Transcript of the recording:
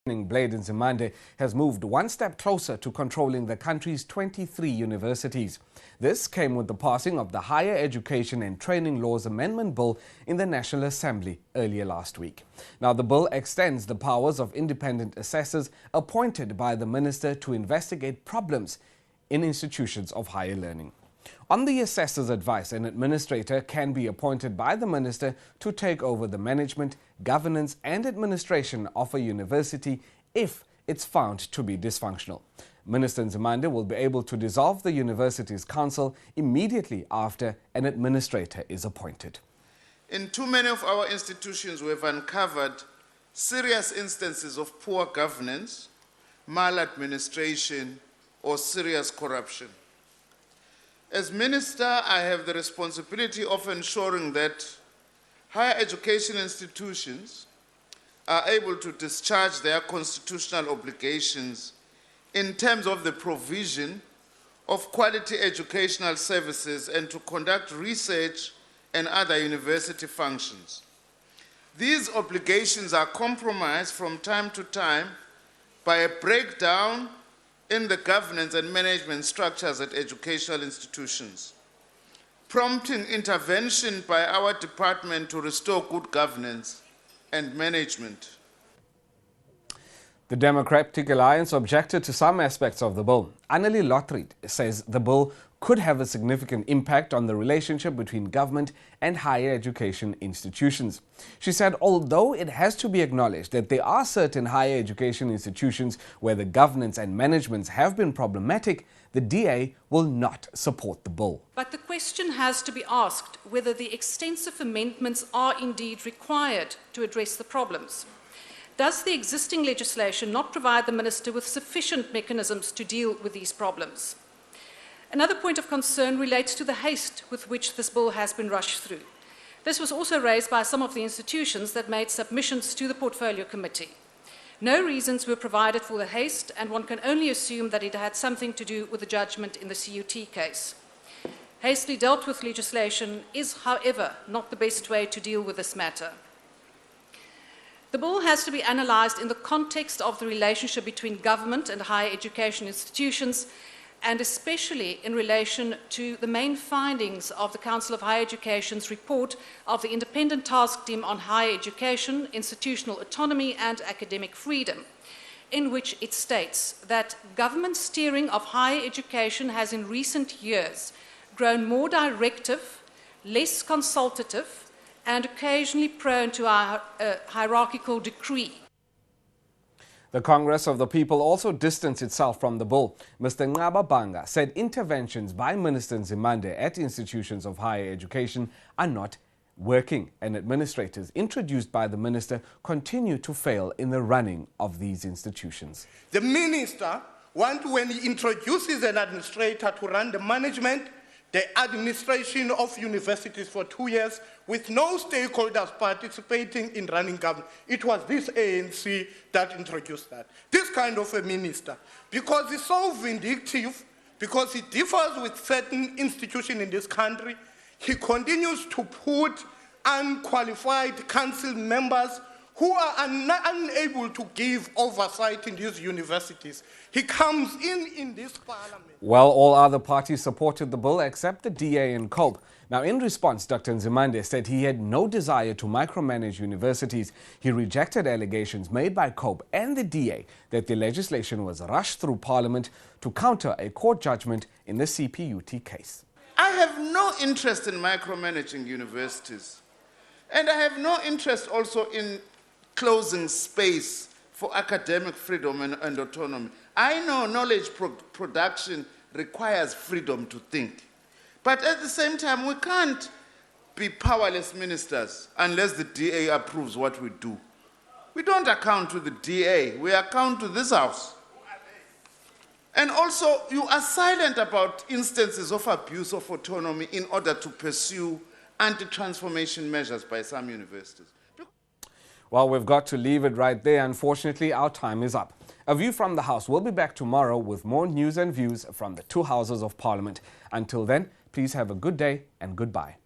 Blade Nzimande has moved one step closer to controlling the country's 23 universities. This came with the passing of the Higher Education and Training Laws Amendment Bill in the National Assembly earlier last week. Now, the bill extends the powers of independent assessors appointed by the minister to investigate problems in institutions of higher learning. On the assessor's advice, an administrator can be appointed by the minister to take over the management, governance and administration of a university if it's found to be dysfunctional. Minister Nzimande will be able to dissolve the university's council immediately after an administrator is appointed. In too many of our institutions, we have uncovered serious instances of poor governance, maladministration or serious corruption. As Minister, I have the responsibility of ensuring that higher education institutions are able to discharge their constitutional obligations in terms of the provision of quality educational services and to conduct research and other university functions. These obligations are compromised from time to time by a breakdown in the governance and management structures at educational institutions, prompting intervention by our department to restore good governance and management. The Democratic Alliance objected to some aspects of the bill. Annelie Lothried says the bill could have a significant impact on the relationship between government and higher education institutions. She said although it has to be acknowledged that there are certain higher education institutions where the governance and management have been problematic, the DA will not support the bill. But the question has to be asked whether the extensive amendments are indeed required to address the problems. Does the existing legislation not provide the minister with sufficient mechanisms to deal with these problems? Another point of concern relates to the haste with which this bill has been rushed through. This was also raised by some of the institutions that made submissions to the Portfolio Committee. No reasons were provided for the haste, and one can only assume that it had something to do with the judgment in the CUT case. Hastily dealt with legislation is, however, not the best way to deal with this matter. The bill has to be analysed in the context of the relationship between government and higher education institutions, and especially in relation to the main findings of the Council of Higher Education's report of the Independent Task Team on Higher Education, Institutional Autonomy and Academic Freedom, in which it states that government steering of higher education has in recent years grown more directive, less consultative, and occasionally prone to a hierarchical decree. The Congress of the People also distanced itself from the bill. Mr. Ngaba Bhanga said interventions by Minister Nzimande at institutions of higher education are not working, and administrators introduced by the minister continue to fail in the running of these institutions. The minister wants, when he introduces an administrator to run the management, the administration of universities for 2 years with no stakeholders participating in running government. It was this ANC that introduced that. This kind of a minister, because he's so vindictive, because he differs with certain institutions in this country, he continues to put unqualified council members who are unable to give oversight in these universities. He comes in this parliament. Well, all other parties supported the bill except the DA and COPE. Now, in response, Dr. Nzimande said he had no desire to micromanage universities. He rejected allegations made by COPE and the DA that the legislation was rushed through Parliament to counter a court judgment in the CPUT case. I have no interest in micromanaging universities. And I have no interest also in closing space for academic freedom and autonomy. I know knowledge production requires freedom to think. But at the same time, we can't be powerless ministers unless the DA approves what we do. We don't account to the DA, we account to this house. And also, you are silent about instances of abuse of autonomy in order to pursue anti-transformation measures by some universities. Well, we've got to leave it right there. Unfortunately, our time is up. A View from the House will be back tomorrow with more news and views from the two houses of Parliament. Until then, please have a good day and goodbye.